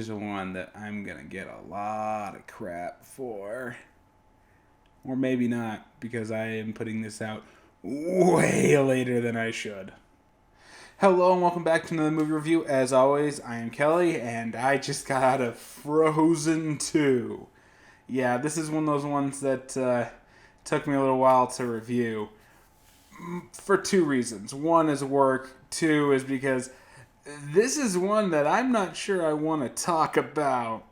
here's one that I'm gonna get a lot of crap for. Or maybe not, because I am putting this out way later than I should. Hello and welcome back to another movie review. As always, I am Kelly, and I just got out of Frozen 2. Yeah, this is one of those ones that took me a little while to review. For two reasons. One is work, two is because this is one that I'm not sure I want to talk about.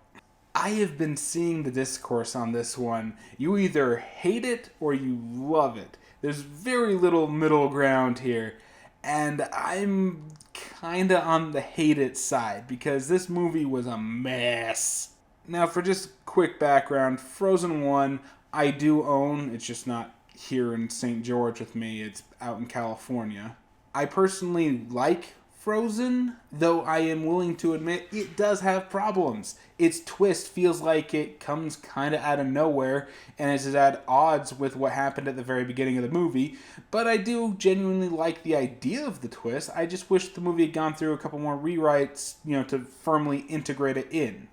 I have been seeing the discourse on this one. You either hate it or you love it. There's very little middle ground here. And I'm kinda on the hate it side because this movie was a mess. Now, for just quick background, Frozen 1 I do own. It's just not here in St. George with me. It's out in California. I personally like Frozen, though I am willing to admit it does have problems. Its twist feels like it comes kind of out of nowhere and is at odds with what happened at the very beginning of the movie, but I do genuinely like the idea of the twist. I just wish the movie had gone through a couple more rewrites, to firmly integrate it in.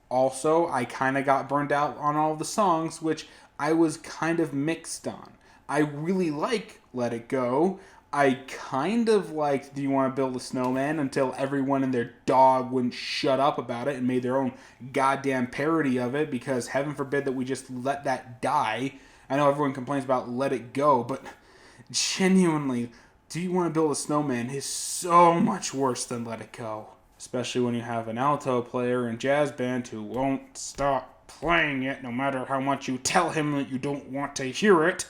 Also, I kind of got burned out on all the songs, which I was kind of mixed on. I really like Let It Go. I kind of liked Do You Want to Build a Snowman until everyone and their dog wouldn't shut up about it and made their own goddamn parody of it, because heaven forbid that we just let that die. I know everyone complains about Let It Go, but genuinely, Do You Want to Build a Snowman is so much worse than Let It Go. Especially when you have an alto player and jazz band who won't stop playing it no matter how much you tell him that you don't want to hear it.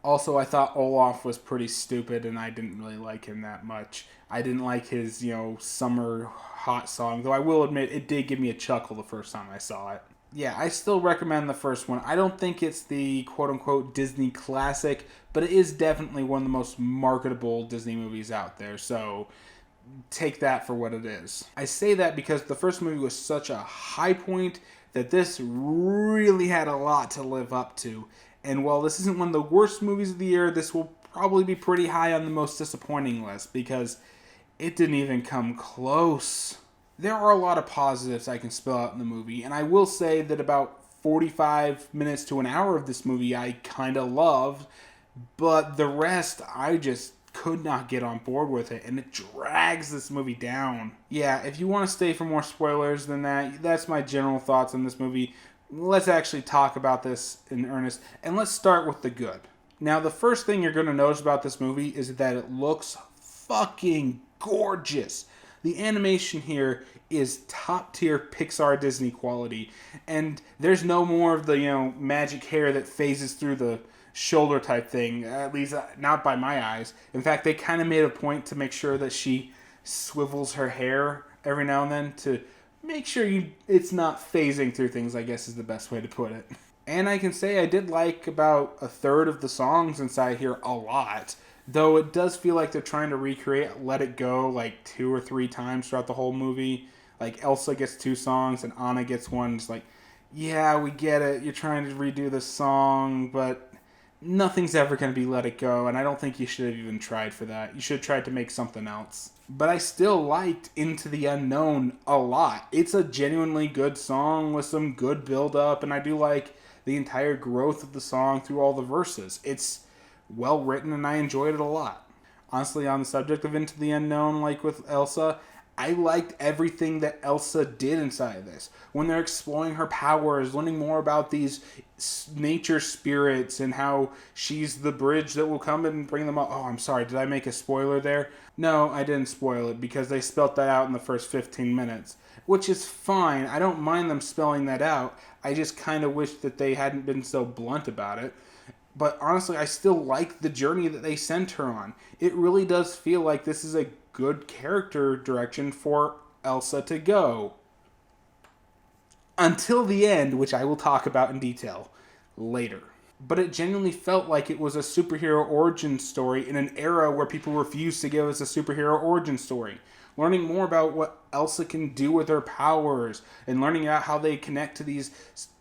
Also, I thought Olaf was pretty stupid, and I didn't really like him that much. I didn't like his, summer hot song, though I will admit it did give me a chuckle the first time I saw it. Yeah, I still recommend the first one. I don't think it's the quote-unquote Disney classic, but it is definitely one of the most marketable Disney movies out there, so take that for what it is. I say that because the first movie was such a high point that this really had a lot to live up to. And while this isn't one of the worst movies of the year, this will probably be pretty high on the most disappointing list because it didn't even come close. There are a lot of positives I can spell out in the movie, and I will say that about 45 minutes to an hour of this movie I kind of loved, but the rest I just could not get on board with it, and it drags this movie down. Yeah, if you want to stay for more spoilers than that, that's my general thoughts on this movie. Let's actually talk about this in earnest, and let's start with the good. Now, the first thing you're going to notice about this movie is that it looks fucking gorgeous. The animation here is top tier Pixar Disney quality, and there's no more of the, magic hair that phases through the shoulder type thing, at least not by my eyes. In fact, they kind of made a point to make sure that she swivels her hair every now and then to make sure it's not phasing through things, I guess is the best way to put it. And I can say I did like about a third of the songs inside here a lot, though it does feel like they're trying to recreate Let It Go like 2 or 3 times throughout the whole movie. Like Elsa gets 2 songs and Anna gets one. It's like, yeah, we get it, you're trying to redo the song, but nothing's ever going to be Let It Go, and I don't think you should have even tried for that. You should have tried to make something else. But I still liked Into the Unknown a lot. It's a genuinely good song with some good build-up, and I do like the entire growth of the song through all the verses. It's well written, and I enjoyed it a lot. Honestly, on the subject of Into the Unknown, like with Elsa, I liked everything that Elsa did inside of this. When they're exploring her powers, learning more about these nature spirits and how she's the bridge that will come and bring them up. Oh, I'm sorry, did I make a spoiler there? No, I didn't spoil it because they spelt that out in the first 15 minutes, which is fine. I don't mind them spelling that out. I just kind of wish that they hadn't been so blunt about it. But honestly, I still like the journey that they sent her on. It really does feel like this is a good character direction for Elsa to go. Until the end, which I will talk about in detail later. But it genuinely felt like it was a superhero origin story in an era where people refused to give us a superhero origin story. Learning more about what Elsa can do with her powers, and learning about how they connect to these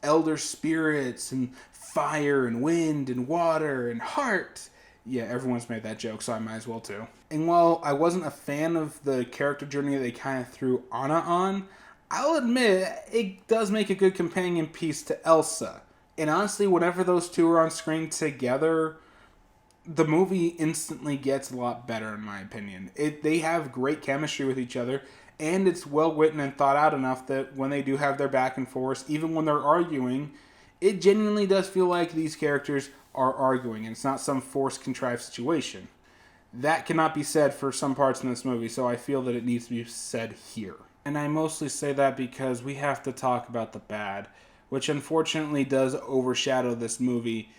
elder spirits, and fire, and wind, and water, and heart. Yeah, everyone's made that joke, so I might as well too. And while I wasn't a fan of the character journey that they kind of threw Anna on, I'll admit, it does make a good companion piece to Elsa. And honestly, whenever those two are on screen together, the movie instantly gets a lot better, in my opinion. They have great chemistry with each other, and it's well written and thought out enough that when they do have their back and forth, even when they're arguing, it genuinely does feel like these characters are arguing, and it's not some forced, contrived situation. That cannot be said for some parts in this movie, so I feel that it needs to be said here. And I mostly say that because we have to talk about the bad, which unfortunately does overshadow this movie,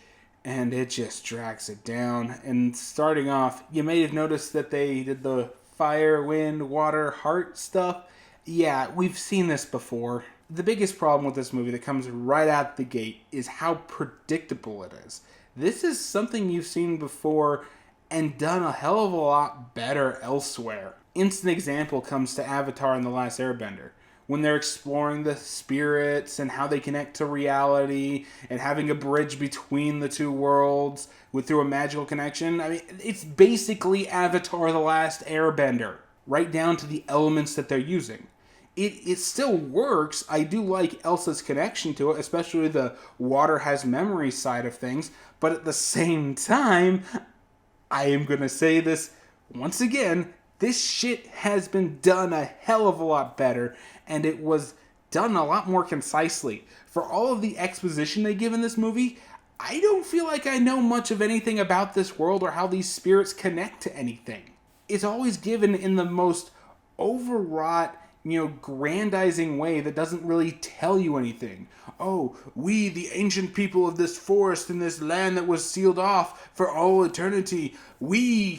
and it just drags it down. And starting off, you may have noticed that they did the fire, wind, water, heart stuff. Yeah, we've seen this before. The biggest problem with this movie that comes right out the gate is how predictable it is. This is something you've seen before and done a hell of a lot better elsewhere. Instant example comes to Avatar and The Last Airbender. When they're exploring the spirits and how they connect to reality and having a bridge between the two worlds through a magical connection. I mean, it's basically Avatar The Last Airbender, right down to the elements that they're using. It still works. I do like Elsa's connection to it, especially the water has memory side of things. But at the same time, I am going to say this once again, this shit has been done a hell of a lot better, and it was done a lot more concisely. For all of the exposition they give in this movie, I don't feel like I know much of anything about this world or how these spirits connect to anything. It's always given in the most overwrought, grandizing way that doesn't really tell you anything. Oh, we, the ancient people of this forest and this land that was sealed off for all eternity, were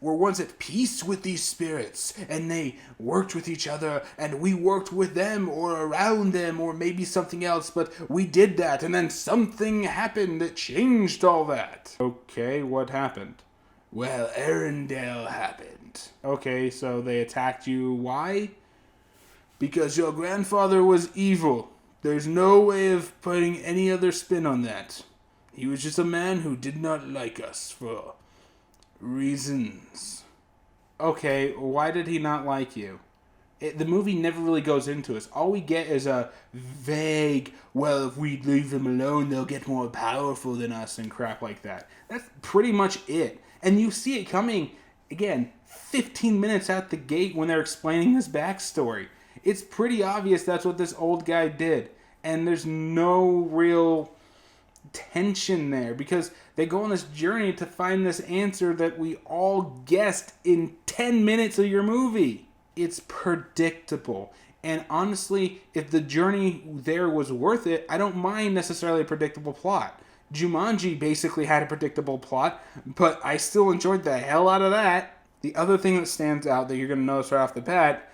once at peace with these spirits, and they worked with each other, and we worked with them, or around them, or maybe something else, but we did that, and then something happened that changed all that. Okay, what happened? Well, Arendelle happened. Okay, so they attacked you. Why? Because your grandfather was evil. There's no way of putting any other spin on that. He was just a man who did not like us for reasons. Okay, why did he not like you? The movie never really goes into it. All we get is a vague, well, if we leave them alone, they'll get more powerful than us and crap like that. That's pretty much it. And you see it coming, again, 15 minutes out the gate when they're explaining his backstory. It's pretty obvious that's what this old guy did. And there's no real tension there because they go on this journey to find this answer that we all guessed in 10 minutes of your movie. It's predictable. And honestly, if the journey there was worth it, I don't mind necessarily a predictable plot. Jumanji basically had a predictable plot, but I still enjoyed the hell out of that. The other thing that stands out that you're going to notice right off the bat,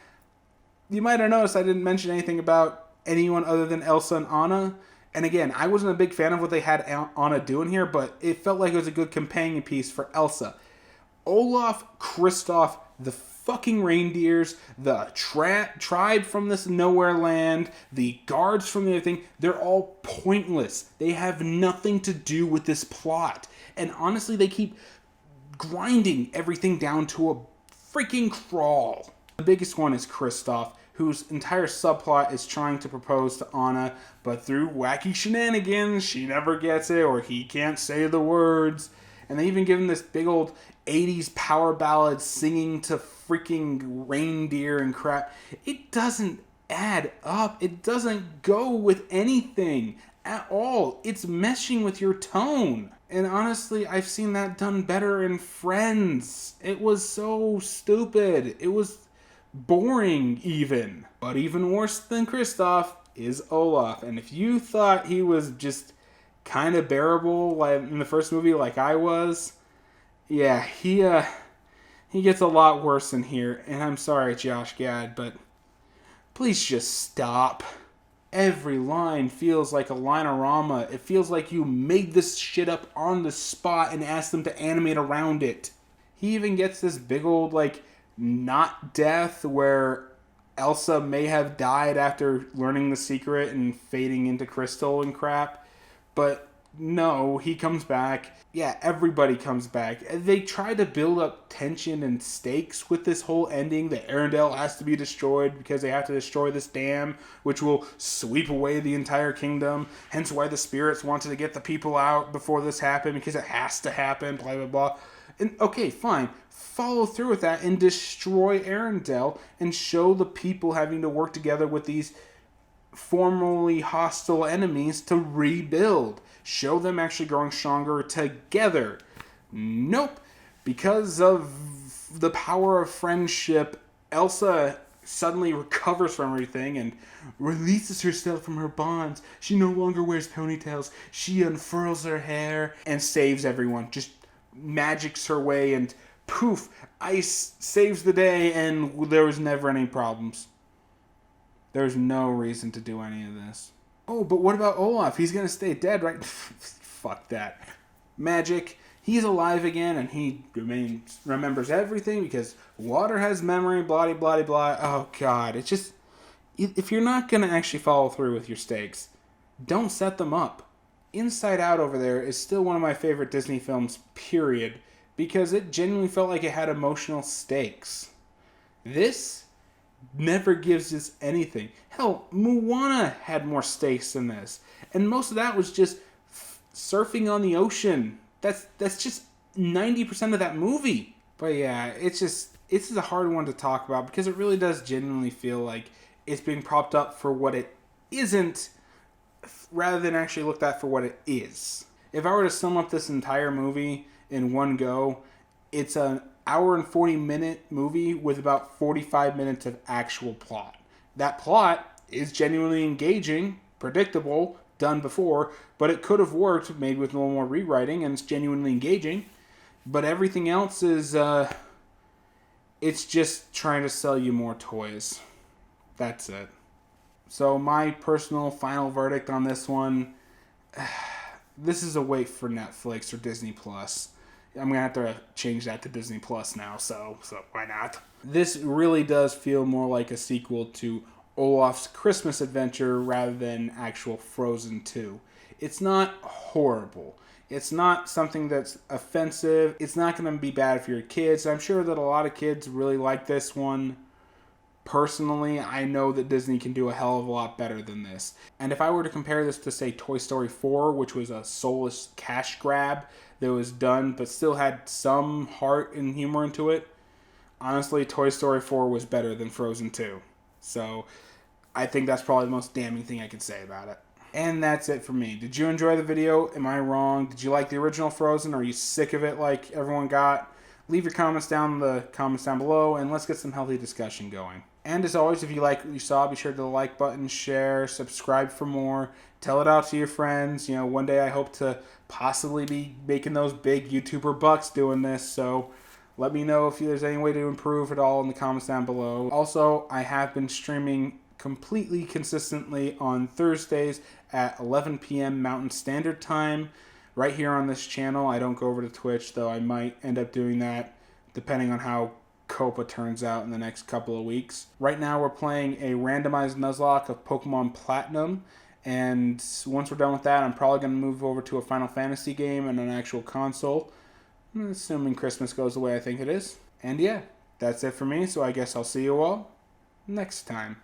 you might have noticed I didn't mention anything about anyone other than Elsa and Anna. And again, I wasn't a big fan of what they had Anna doing here, but it felt like it was a good companion piece for Elsa. Olaf, Kristoff, the fucking reindeers, the tribe from this nowhere land, the guards from the other thing, they're all pointless. They have nothing to do with this plot. And honestly, they keep grinding everything down to a freaking crawl. The biggest one is Kristoff, whose entire subplot is trying to propose to Anna, but through wacky shenanigans, she never gets it, or he can't say the words. And they even give him this big old 80s power ballad singing to freaking reindeer and crap. It doesn't add up. It doesn't go with anything at all. It's meshing with your tone. And honestly, I've seen that done better in Friends. It was so stupid. It was boring even. But even worse than Kristoff is Olaf. And if you thought he was just kind of bearable like in the first movie like I was, yeah, he gets a lot worse in here. And I'm sorry, Josh Gad, but please just stop. Every line feels like a line-orama. It feels like you made this shit up on the spot and asked them to animate around it. He even gets this big old, not death where Elsa may have died after learning the secret and fading into crystal and crap. But no, he comes back. Yeah, everybody comes back. They try to build up tension and stakes with this whole ending that Arendelle has to be destroyed because they have to destroy this dam, which will sweep away the entire kingdom. Hence why the spirits wanted to get the people out before this happened, because it has to happen, blah, blah, blah. And okay, fine. Follow through with that and destroy Arendelle and show the people having to work together with these formerly hostile enemies to rebuild. Show them actually growing stronger together. Nope. Because of the power of friendship, Elsa suddenly recovers from everything and releases herself from her bonds. She no longer wears ponytails. She unfurls her hair and saves everyone. Just magics her way, and poof, ice saves the day, and there was never any problems. There's no reason to do any of this. Oh, but what about Olaf? He's going to stay dead, right? Fuck that. Magic. He's alive again, and he remembers everything because water has memory, blah, blah, blah. Oh, God. It's just, if you're not going to actually follow through with your stakes, don't set them up. Inside Out over there is still one of my favorite Disney films, period, because it genuinely felt like it had emotional stakes. This never gives us anything. Hell, Moana had more stakes than this. And most of that was just surfing on the ocean. That's just 90% of that movie. But yeah, it's a hard one to talk about because it really does genuinely feel like it's being propped up for what it isn't rather than actually looked at for what it is. If I were to sum up this entire movie in one go, it's an hour and 40-minute movie with about 45 minutes of actual plot. That plot is genuinely engaging, predictable, done before, but it could have worked maybe with a little more rewriting, and it's genuinely engaging. But everything else is, it's just trying to sell you more toys. That's it. So my personal final verdict on this one, this is a wait for Netflix or Disney Plus. I'm going to have to change that to Disney Plus now, so why not? This really does feel more like a sequel to Olaf's Christmas Adventure rather than actual Frozen 2. It's not horrible. It's not something that's offensive. It's not going to be bad for your kids. I'm sure that a lot of kids really like this one. Personally, I know that Disney can do a hell of a lot better than this. And if I were to compare this to, say, Toy Story 4, which was a soulless cash grab that was done but still had some heart and humor into it, honestly, Toy Story 4 was better than Frozen 2. So I think that's probably the most damning thing I can say about it. And that's it for me. Did you enjoy the video? Am I wrong? Did you like the original Frozen? Are you sick of it like everyone got? Leave your comments down in the comments down below, and let's get some healthy discussion going. And as always, if you like what you saw, be sure to like button, share, subscribe for more. Tell it out to your friends. You know, one day I hope to possibly be making those big YouTuber bucks doing this. So let me know if there's any way to improve at all in the comments down below. Also, I have been streaming completely consistently on Thursdays at 11 p.m. Mountain Standard Time right here on this channel. I don't go over to Twitch, though I might end up doing that depending on how Copa turns out in the next couple of weeks. Right now we're playing a randomized Nuzlocke of Pokemon Platinum, and once we're done with that, I'm probably going to move over to a Final Fantasy game and an actual console, assuming Christmas goes the way I think it is. And yeah, that's it for me, so I guess I'll see you all next time.